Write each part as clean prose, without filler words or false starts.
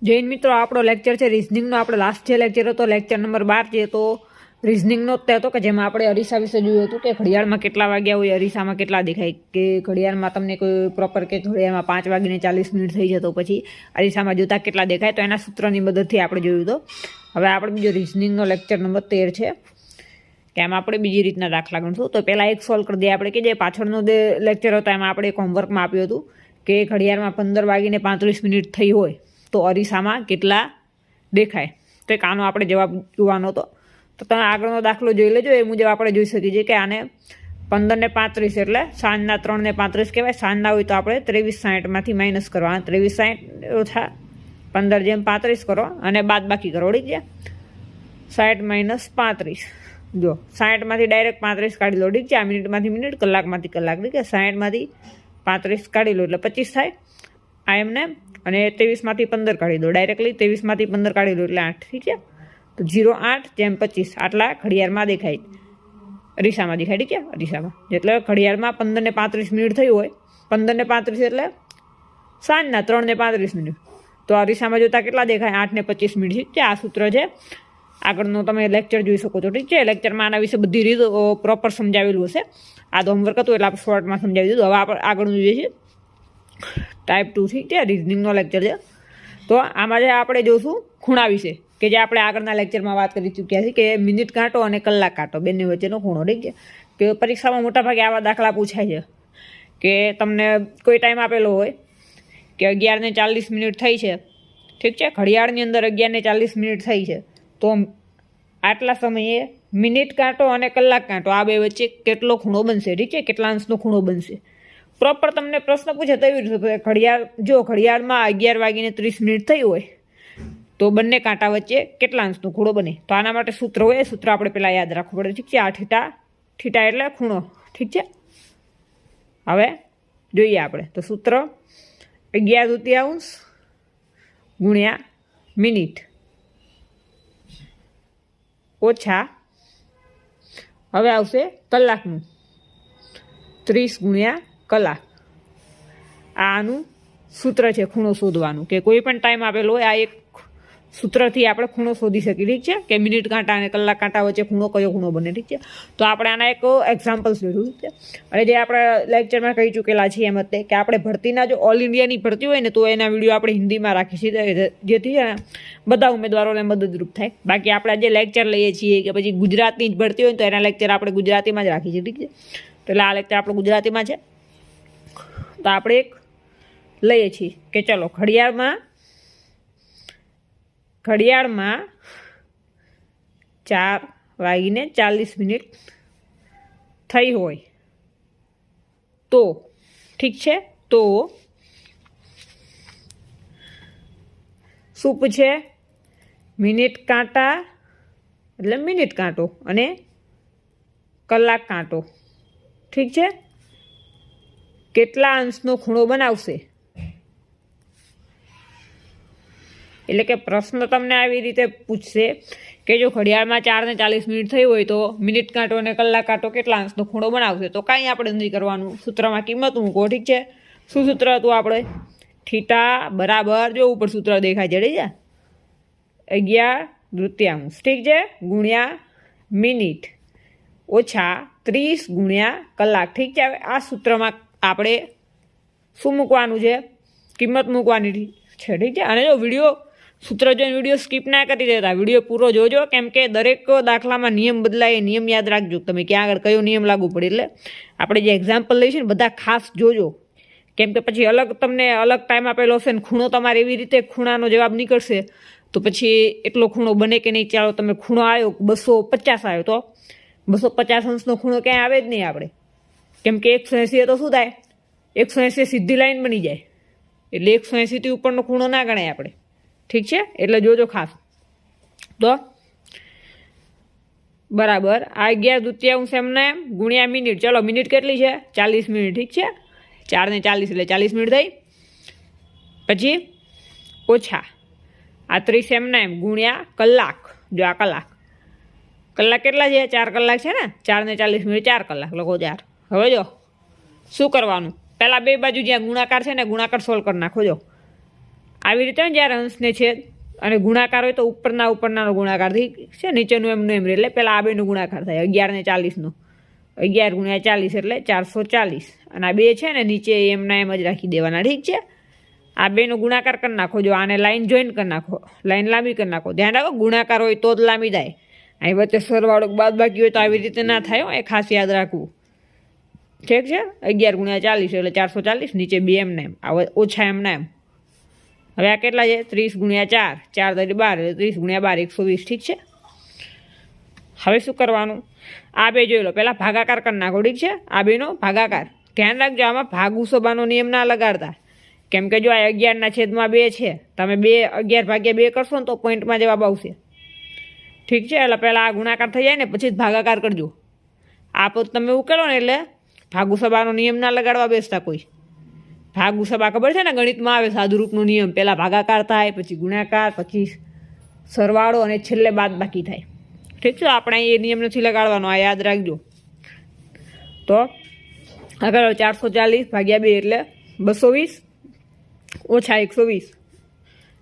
જૈન મિત્રો, આપણો લેક્ચર છે રિઝનિંગનો. આપણે લાસ્ટ જે લેક્ચર હતો લેક્ચર નંબર 12 છે, તો રિઝનિંગનો જ હતો કે જેમાં આપણે અરીસા વિશે જોયું હતું કે ઘડિયાળમાં કેટલા વાગ્યા હોય, અરીસામાં કેટલા દેખાય, કે ઘડિયાળમાં તમને કોઈ પ્રોપર કે ઘડિયાળમાં 5:40 થઈ જતો, પછી અરીસામાં જોતા કેટલા દેખાય, તો એના સૂત્રની મદદથી આપણે જોયું હતું. હવે આપણે બીજો રિઝનિંગનો લેક્ચર નંબર 13 છે કે એમાં આપણે બીજી રીતના દાખલા ગણશું. તો પહેલાં એક સોલ્વ કરી દઈએ આપણે, કે જે પાછળનો જે લેક્ચર હતો એમાં આપણે એક હોમવર્કમાં આપ્યું હતું કે ઘડિયાળમાં 15:35 થઈ હોય તો અરીસામાં કેટલા દેખાય. તો એક આનો આપણે જવાબ જોવાનો હતો. તો તમે આગળનો દાખલો જોઈ લેજો. એ મુજબ આપણે જોઈ શકીએ છીએ કે આને 15:35 એટલે સાંજના 3:35 કહેવાય. સાંજના હોય તો આપણે 23:60માંથી માઇનસ કરવાના. 23:60 ઓછા 15:35 કરો અને બાદ બાકી કરો. ઠીક છે. 60 - 35. જો 60માંથી ડાયરેક્ટ 35 કાઢી લો. ઠીક છે. આ મિનિટમાંથી મિનિટ, કલાકમાંથી કલાક. ઠીક છે. 60માંથી 35 કાઢી લો એટલે 25 થાય. આ એમને અને 23માંથી 15 કાઢી દો ડાયરેક્ટલી. 23માંથી 15 કાઢી દો એટલે 8. ઠીક છે. તો 0:8:25 આટલા ઘડિયાળમાં દેખાય, અરીસામાં દેખાય. ઠીક છે. અરીસામાં એટલે ઘડિયાળમાં 15:35 થયું હોય, 15:35 એટલે સાંજના 3:35. તો અરીસામાં જોતા કેટલા દેખાય? 8:25. ઠીક છે. આ સૂત્ર છે. આગળનો તમે લેક્ચર જોઈ શકો છો. ઠીક છે. લેક્ચરમાં આના વિશે બધી રીત પ્રોપર સમજાવેલું હશે. આ તો હોમવર્ક હતું એટલે આપણે શોર્ટમાં સમજાવી દીધું. હવે આપણે આગળનું જોઈએ છીએ ટાઈપ 2. ઠીક છે. રિઝનિંગનો લેક્ચર છે. તો આમાં જે આપણે જોઈશું ખૂણા વિશે, કે જે આપણે આગળના લેક્ચરમાં વાત કરી ચૂક્યા છીએ કે મિનિટ કાંટો અને કલાક કાંટો બંને વચ્ચેનો ખૂણો. ઠીક છે. કે પરીક્ષામાં મોટાભાગે આવા દાખલા પૂછાય છે કે તમને કોઈ ટાઈમ આપેલો હોય કે 11:40 થઈ છે. ઠીક છે. ઘડિયાળની અંદર 11:40 થઈ છે. તો આટલા સમયે મિનિટ કાંટો અને કલાક કાંટો આ બે વચ્ચે કેટલો ખૂણો બનશે? ઠીક છે. કેટલા અંશનો ખૂણો બનશે? પ્રોપર તમને પ્રશ્ન પૂછે તેવી રીતે ઘડિયાળમાં 11:30 થઈ હોય તો બંને કાંટા વચ્ચે કેટલા અંશનો ખૂણો બને? તો આના માટે સૂત્ર હોય. એ સૂત્ર આપણે પહેલાં યાદ રાખવું પડે. ઠીક છે. આ થીટા એટલે ખૂણો. ઠીક છે. હવે જોઈએ આપણે તો સૂત્ર 11/2 ગુણ્યા મિનિટ ઓછા, હવે આવશે કલાકનું, 30 ગુણ્યા કલાક. આનું સૂત્ર છે ખૂણો શોધવાનું, કે કોઈ પણ ટાઈમ આપેલો હોય આ એક સૂત્રથી આપણે ખૂણો શોધી શકીએ. ઠીક છે. કે મિનિટ કાંટા અને કલાક કાંટા વચ્ચે કયો ખૂણો બને. ઠીક છે. તો આપણે આના એક એક્ઝામ્પલ્સ લીધું છે. અને જે આપણે લેક્ચરમાં કહી ચૂકેલા છીએ એમ હતી કે આપણે ભરતીના જો ઓલ ઇન્ડિયાની ભરતી હોય ને તો એના વિડીયો આપણે હિન્દીમાં રાખી છીએ, જેથી છે ને બધા ઉમેદવારોને મદદરૂપ થાય. બાકી આપણે જે લેક્ચર લઈએ છીએ કે પછી ગુજરાતની જ ભરતી હોય તો એના લેક્ચર આપણે ગુજરાતીમાં જ રાખીએ છીએ. ઠીક છે. તો એટલે આ લેક્ચર આપણું ગુજરાતીમાં છે. તો આપણે એક લઈએ છીએ કે ચલો ઘડિયાળમાં 4:40 થઈ હોય તો, ઠીક છે, તો શું પૂછે? મિનિટ કાંટા એટલે મિનિટ કાંટો અને કલાક કાંટો. ઠીક છે. કેટલા અંશનો ખૂણો બનાવશે? એટલે કે પ્રશ્ન તમને આવી રીતે પૂછશે કે જો ઘડિયાળમાં 4:40 થઈ હોય તો મિનિટ કાંટો અને કલાક કાંટો કેટલા અંશનો ખૂણો બનાવશે? તો કાંઈ આપણે નથી કરવાનું, સૂત્રમાં કિંમત મૂકો. ઠીક છે. શું સૂત્ર હતું આપણે? થીટા બરાબર, જો ઉપર સૂત્ર દેખાય છે, 11/2. ઠીક છે. ગુણ્યા મિનિટ ઓછા 30 ગુણ્યા કલાક. ઠીક છે. હવે આ સૂત્રમાં આપણે શું મૂકવાનું છે? કિંમત મૂકવાની છે. ઠીક છે. અને જો સૂત્ર જોઈને વિડીયો સ્કીપ ના કરી દેતા, વિડીયો પૂરો જોજો, કેમ કે દરેક દાખલામાં નિયમ બદલાય. નિયમ યાદ રાખજો તમે, ક્યાં આગળ કયો નિયમ લાગુ પડે. એટલે આપણે જે એક્ઝામ્પલ લઈશું ને બધા ખાસ જોજો, કેમ કે પછી તમને અલગ ટાઈમ આપેલો હશે ને ખૂણો તમારે એવી રીતે ખૂણાનો જવાબ નીકળશે તો પછી એટલો ખૂણો બને કે નહીં. ચાલો તમે ખૂણો આવ્યો 250 આવ્યો તો 250 અંશનો ખૂણો ક્યાંય આવે જ નહીં આપણે, કેમ કે 180 તો શું થાય? 180 સીધી લાઈન બની જાય, એટલે 180થી ઉપરનો ખૂણો ના ગણાય આપણે. ઠીક છે. એટલે જોજો ખાસ. તો બરાબર આ 11/2 એમને ગુણ્યા મિનિટ. ચલો મિનિટ કેટલી છે? 40 મિનિટ. ઠીક છે. 4:40 એટલે 40 મિનિટ થઈ. પછી ઓછા આ 30 એમને ગુણ્યા કલાક. જો આ કલાક કેટલા છે? 4 કલાક છે ને. 4:40 4 કલાક લખો 4. હવે જો શું કરવાનું? પહેલાં બે બાજુ જ્યાં ગુણાકાર છે ને ગુણાકાર સોલ્વ કરી નાખો. જો આવી રીતે જ્યારે અંશને છેદ અને ગુણાકાર હોય તો ઉપરનાનો ગુણાકાર ઠીક છે, નીચેનું એમનું એમ રહે. એટલે પહેલાં આ બેનો ગુણાકાર થાય 11 ને 40નો. 11 ગુણ્યા 40 એટલે 440. અને આ 2 છે ને નીચે એમના એમ જ રાખી દેવાના. ઠીક છે, આ બેનો ગુણાકાર કરી નાખો. જો આને લાઈન જોઈન કરી નાખો, લાઈન લાંબી કરી નાખો. ધ્યાન રાખો, ગુણાકાર હોય તો જ લાંબી થાય. અહીં વચ્ચે સરવાળો બાદબાકી હોય તો આવી રીતે ના થાય, એ ખાસ યાદ રાખવું. ઠીક છે, 11 ગુણ્યા 40 એટલે 440. નીચે 2 એમના એમ, ઓછા એમના એમ. હવે આ કેટલા છે? 30 ગુણ્યા 4, 4 તરી 12 એટલે 30 ગુણ્યા 12 120. ઠીક છે, હવે શું કરવાનું? આ બે જોઈ લો, પહેલાં ભાગાકાર કરી નાખો. ઠીક છે, આ બેનો ભાગાકાર. ધ્યાન રાખજો, આમાં ભાગુસભાનો નિયમ ના લગાડતા, કેમ કે જો આ 11 ના છેદમાં 2 છે, તમે 11 ભાગ્યા 2 કરશો ને તો પોઈન્ટમાં જવાબ આવશે. ઠીક છે, એટલે પહેલાં આ ગુણાકાર થઈ જાય ને પછી જ ભાગાકાર કરજો. આ પદ તમે ઉકેલો ને એટલે ભાગુસભાનો નિયમ ના લગાડવા બેસતા કોઈ. ભાગુસભા ખબર છે ને, ગણિતમાં આવે સાદુરૂપનો નિયમ. પહેલાં ભાગાકાર થાય, પછી ગુણાકાર, પછી સરવાળો અને છેલ્લે બાદબાકી થાય. ઠીક છે, આપણે એ નિયમ નથી લગાડવાનો, આ યાદ રાખજો. તો આગળ 440 ભાગ્યા 2 એટલે 220 ઓછા 120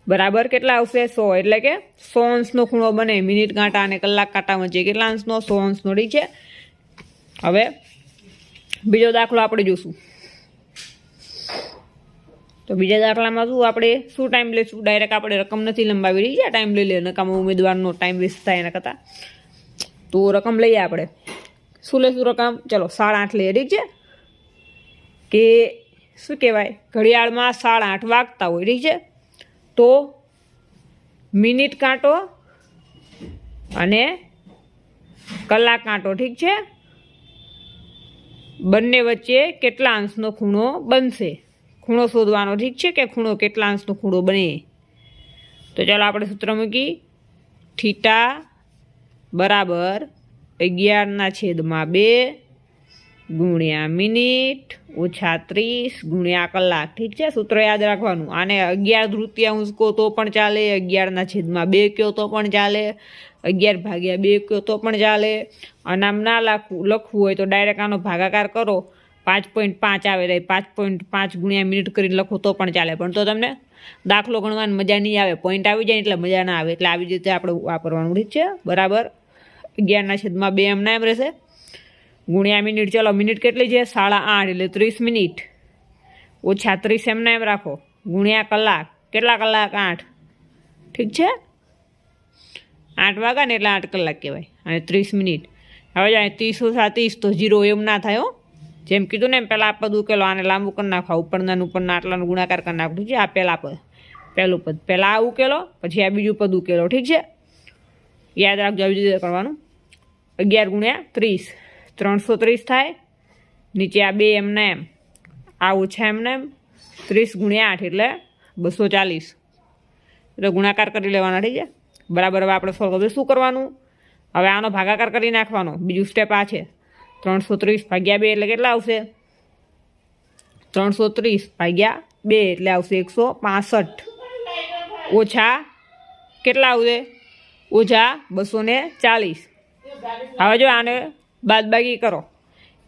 બરાબર કેટલા આવશે? 100. એટલે કે 100 અંશનો ખૂણો બને. મિનિટ કાંટા અને કલાક કાંટા વચ્ચે કેટલા અંશનો? 100 અંશનો. ઠીક છે, હવે બીજો દાખલો આપણે જોશું. તો બીજા દાખલામાં આપણે શું ટાઈમ લઈશું? ડાયરેક્ટ આપણે રકમ નથી લંબાવી રહી છે, ટાઈમ લઈ લે, નકામા ઉમેદવારનો ટાઈમ વેસ્ટ થાય એના કરતાં. તો રકમ લઈએ આપણે. શું લઈશું રકમ? ચલો 8:30 લઈએ. ઠીક છે, કે શું કહેવાય, ઘડિયાળમાં 8:30 વાગતા હોય. ઠીક છે, તો મિનિટ કાંટો અને કલાક કાંટો, ઠીક છે, બંને વચ્ચે કેટલા અંશનો ખૂણો બનશે? ખૂણો શોધવાનો. ઠીક છે, કે ખૂણો કેટલા અંશનો ખૂણો બને. તો ચાલો આપણે સૂત્ર મૂકી. થીટા બરાબર 11/2 ગુણ્યા મિનિટ ઓછા 30 ગુણ્યા કલાક. ઠીક છે, સૂત્ર યાદ રાખવાનું. આને 11/3 કહો તો પણ ચાલે, 11/2 કહો તો પણ ચાલે, 11/2 કહો તો પણ ચાલે. અને આમ ના લખવું હોય તો ડાયરેક્ટ આનો ભાગાકાર કરો, 5.5 આવે, 5.5 ગુણ્યા મિનિટ કરીને લખો તો પણ ચાલે. પણ તો તમને દાખલો ગણવાની મજા નહીં આવે, પોઈન્ટ આવી જાય એટલે મજા ના આવે. એટલે આવી રીતે આપણે વાપરવાનું. ઠીક છે, બરાબર 11/2 એમના એમ રહેશે ગુણ્યા મિનિટ. ચલો મિનિટ કેટલી છે? 8:30 એટલે 30 મિનિટ ઓછા 30 એમના એમ રાખો ગુણ્યા કલાક. કેટલા કલાક? 8. ઠીક છે, 8 વાગ્યા ને એટલે 8 કલાક કહેવાય. અને 30 મિનિટ. હવે જાય 30 ઓછા 30 તો 0 એમ ના થાય. જેમ કીધું ને એમ પહેલાં આ પદ ઉકેલો, આને લાંબુ કરી નાખવા, ઉપરના આટલાનો ગુણાકાર કરી નાખવું. ઠીક છે, આ પહેલું પદ પહેલાં આ ઉકેલો, પછી આ બીજું પદ ઉકેલો. ઠીક છે, યાદ રાખજો, આવી રીતે કરવાનું. 11 ગુણ્યા 30 330 થાય. નીચે આ 2 એમના એમ, આ ઓછા એમના એમ. 30 ગુણ્યા 8 એટલે 240. એટલે ગુણાકાર કરી લેવાના. ઠીક છે, બરાબર. હવે આપણે સોલ્વ કરીએ. શું કરવાનું? હવે આનો ભાગાકાર કરી નાખવાનો. બીજું સ્ટેપ આ છે. 330 ભાગ્યા 2 એટલે કેટલા આવશે? 330 ભાગ્યા 2 એટલે આવશે 165 ઓછા કેટલા આવશે? ઓછા 240. હવે જો આને બાદબાકી કરો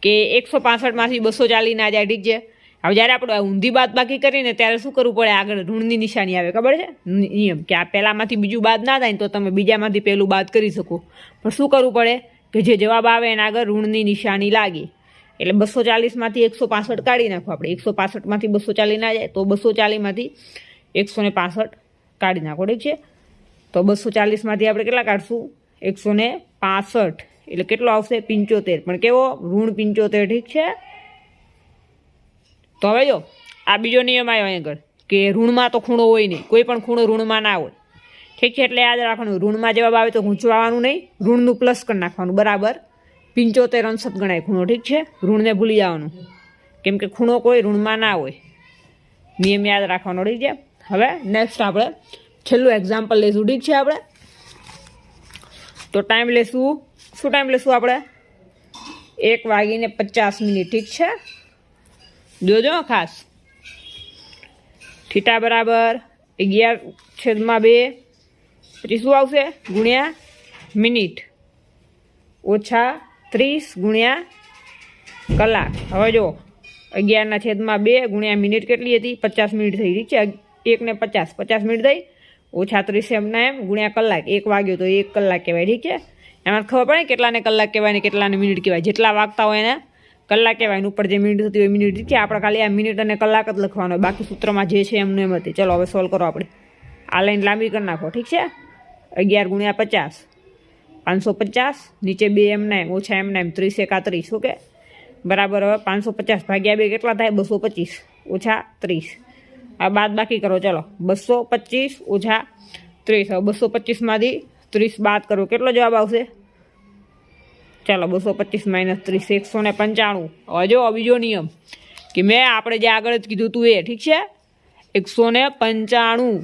કે 165માંથી 240 ના જાય. ઠીક છે, હવે જ્યારે આપણે ઊંધી બાદબાકી કરીને ત્યારે શું કરવું પડે? આગળ ઋણની નિશાની આવે, ખબર છે નિયમ, કે આ પહેલાંમાંથી બીજું બાદ ના થાય ને તો તમે બીજામાંથી પહેલું બાદ કરી શકો. પણ શું કરવું પડે કે જે જવાબ આવે એના આગળ ઋણની નિશાની લાગે. એટલે 240માંથી 165 કાઢી નાખો આપણે. 165માંથી 240 ના જાય તો 240માંથી 165 કાઢી નાખો. ઠીક છે, તો 240માંથી આપણે કેટલા કાઢશું? 165. એટલે કેટલો આવશે? 75. પણ કેવો? ઋણ 75. ઠીક છે, તો હવે જો આ બીજો નિયમ આવ્યો અહીં આગળ કે ઋણમાં તો ખૂણો હોય નહીં, કોઈ પણ ખૂણો ઋણમાં ના હોય. ઠીક છે, એટલે યાદ રાખવાનું, ઋણમાં જવાબ આવે તો ગૂંચવાનું નહીં, ઋણનું પ્લસ કરી નાખવાનું. બરાબર 75 અંશત ગણાય ખૂણો. ઠીક છે, ઋણને ભૂલી જવાનું, કેમ કે ખૂણો કોઈ ઋણમાં ના હોય. નિયમ યાદ રાખવાનો. ઠીક છે, હવે નેક્સ્ટ આપણે છેલ્લું એક્ઝામ્પલ લઈશું. ઠીક છે, આપણે તો ટાઈમ લેશું. શું ટાઈમ લેશું આપણે? 1:50. ઠીક છે, જોજો ખાસ. થીટા બરાબર 11/2 પછી શું આવશે? ગુણ્યા મિનિટ ઓછા 30 ગુણ્યા કલાક. હવે જો 11/2 ગુણ્યા મિનિટ કેટલી હતી? 50 મિનિટ થઈ. ઠીક છે, 1:50 50 મિનિટ થઈ ઓછા 30 એમના એમ ગુણ્યા કલાક 1 વાગ્યો તો 1 કલાક કહેવાય. ઠીક છે, એમાં ખબર પડે કેટલાને કલાક કહેવાય ને કેટલાને મિનિટ કહેવાય. જેટલા વાગતા હોય એને કલાક કહેવાય, ઉપર જે મિનિટ થતી હોય મિનિટ. ઠીક છે, આપણે ખાલી આ મિનિટ અને કલાક જ લખવાનો હોય, બાકી સૂત્રમાં જે છે એમનું એમ હતી. ચલો હવે સોલ્વ કરો આપણે. આ લાઈન લાંબી કરી નાખો. ઠીક છે, 11 ગુણ્યા 50 550, નીચે 2 એમના એમ ઓછા એમના એમ 30 એકા 30. ઓકે, બરાબર. હવે 550 ભાગ્યા 2 કેટલા થાય? 225 ઓછા 30. આ બાદ બાકી કરો. ચલો 225 ઓછા 30. હવે 225માંથી 30 બાદ કરો, કેટલો જવાબ આવશે? ચાલો 225 માઇનસ 30 195. હવે જો બીજો નિયમ કે મેં આપણે જે આગળ જ કીધું હતું એ. ઠીક છે, 195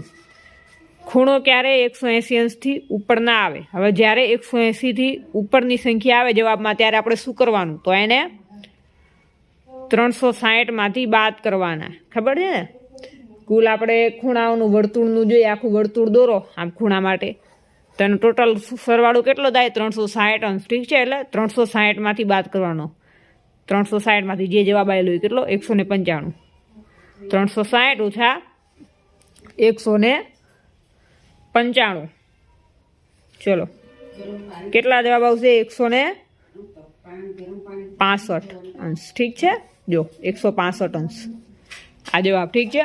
ખૂણો ક્યારે 180 અંશથી ઉપર ના આવે. હવે જ્યારે 180થી ઉપરની સંખ્યા આવે જવાબમાં ત્યારે આપણે શું કરવાનું? તો એને 360માંથી બાદ કરવાના. ખબર છે ને? કુલ આપણે ખૂણાઓનું વર્તુળનું જોઈએ, આખું વર્તુળ દોરો આમ ખૂણા માટે, તો એનું ટોટલ સરવાળો કેટલો થાય? 360 અંશ. ઠીક છે, એટલે 360માંથી બાદ કરવાનો. 360માંથી જે જવાબ આવેલો હોય કેટલો? 195. 360 ઓછા 195. ચલો કેટલા જવાબ આવશે? 165 અંશ. ઠીક છે, જો 165 અંશ આ જવાબ. ઠીક છે,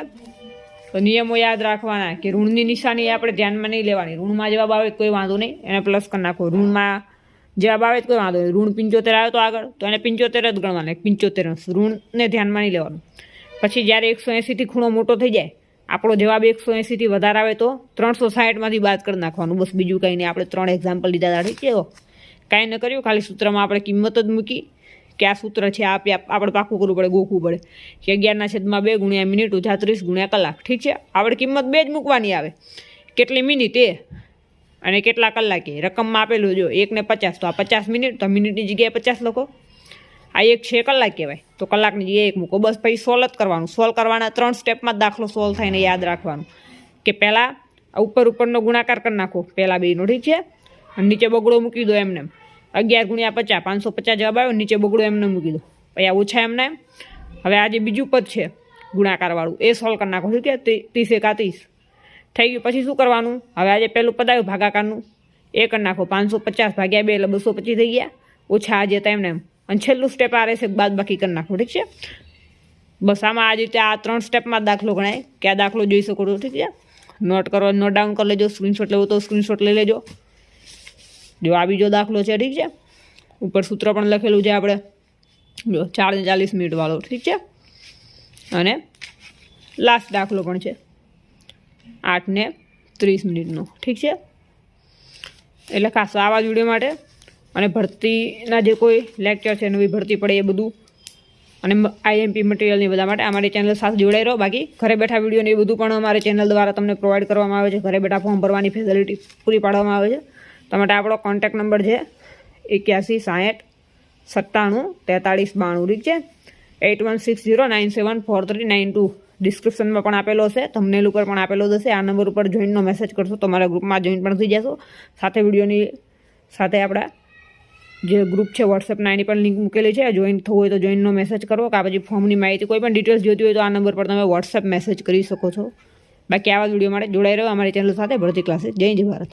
તો નિયમો યાદ રાખવાના કે ઋણની નિશાની આપણે ધ્યાનમાં નહીં લેવાની. ઋણમાં જવાબ આવે કોઈ વાંધો નહીં, એને પ્લસ કરી નાખો. ઋણમાં જવાબ આવે કોઈ વાંધો નહીં. ઋણ 75 આવે તો આગળ તો એને 75 જ ગણવાના. 75 અંશ ઋણને ધ્યાનમાં નહીં લેવાનું. પછી જ્યારે 180થી ખૂણો મોટો થઈ જાય, આપણો જવાબ 180થી વધારે આવે તો 360માંથી બાદ કરી નાખવાનું. બસ બીજું કંઈ નહીં. આપણે 3 એક્ઝામ્પલ લીધા હતા. ઠીક છે, કાંઈ ન કર્યું, ખાલી સૂત્રમાં આપણે કિંમત જ મૂકી કે આ સૂત્ર છે, આપણે પાકું કરવું પડે, ગોખવું પડે કે 11/2 ગુણ્યા મિનિટ ઓછા 30 ગુણ્યા કલાક. ઠીક છે, આપણે કિંમત 2 જ મૂકવાની આવે, કેટલી મિનિટ એ અને કેટલા કલાકે. રકમમાં આપેલું જો 1:50, તો આ 50 મિનિટ, તો મિનિટની જગ્યાએ 50 લખો. આ 1 છે કલાક કહેવાય, તો કલાકની જગ્યાએ 1 મૂકો. બસ પછી સોલ્વ જ કરવાનું. સોલ્વ કરવાના 3 સ્ટેપમાં જ દાખલો સોલ્વ થાય ને યાદ રાખવાનું કે પહેલાં ઉપરનો ગુણાકાર કરી નાખો પહેલાં બેનો. ઠીક છે, અને નીચે બગડો મૂકી દો એમને. 11 ગુણ્યા 50 550 જવાબ આવ્યો, નીચે બગડો એમને મૂકી દો. પછી આ ઓછા એમને એમ. હવે આ જે બીજું પદ છે ગુણાકારવાળું એ સોલ્વ કરી નાખો. ઠીક છે, 30 એકા 30 થઈ ગયું. પછી શું કરવાનું? હવે આજે પહેલું પદ આવ્યું ભાગાકારનું, એ કરી નાખો. 550 ભાગ્યા 2 એટલે 225 થઈ ગયા, ઓછા આજે હતા એમને એમ. અને છેલ્લું સ્ટેપ આ રહેશે, બાદ બાકી કરી નાખો. ઠીક છે, બસ આમાં આ રીતે આ 3 સ્ટેપમાં દાખલો ગણાય કે આ દાખલો જોઈ શકો છો. ઠીક છે, નોટ કરો, નોટ ડાઉન કરી લેજો. સ્ક્રીનશોટ લેવો તો સ્ક્રીનશોટ લઈ લેજો. જો આ બીજો દાખલો છે. ઠીક છે, ઉપર સૂત્ર પણ લખેલું છે આપણે, જો 4 ને 40 મિનિટ વાળો. ઠીક છે, અને લાસ્ટ દાખલો પણ છે 8 ને 30 મિનિટનો. ઠીક છે, એટલે ખાસ આવા જ વિડીયો માટે અને ભરતીના જે કોઈ લેક્ચર છે, નવી ભરતી પડે એ બધું, અને આઈએમપી મટીરિયલની બધા માટે અમારી ચેનલ સાથે જોડાઈ રહો. બાકી ઘરે બેઠા વિડીયો ને એ બધું પણ અમારી ચેનલ દ્વારા તમને પ્રોવાઈડ કરવામાં આવે છે. ઘરે બેઠા ફોર્મ ભરવાની ફેસિલિટી પૂરી પાડવામાં આવે છે. તો માટે આપણો કોન્ટેક્ટ નંબર છે 81 60 97 43 92. ઠીક છે, 8160974392. ડિસ્ક્રિપ્શનમાં પણ આપેલો હશે, થંબનેલ ઉપર પણ આપેલો હશે. આ નંબર ઉપર જોઈનનો મેસેજ કરશો તો મારા ગ્રુપમાં જોઈન પણ થઈ જશો. સાથે વિડીયોની સાથે આપણા જે ગ્રુપ છે વોટ્સએપના, એની પણ લિંક મૂકેલી છે. જોઈન થવું હોય તો જોઈનનો મેસેજ કરો. કે પછી ફોર્મની માહિતી કોઈ પણ ડિટેલ્સ જોઈતી હોય તો આ નંબર પર તમે વોટ્સએપ મેસેજ કરી શકો છો. બાકી આવા જ વિડીયો માટે જોડાઈ રહ્યો અમારી ચેનલ સાથે, ભરતી ક્લાસીસ. જય ભારત.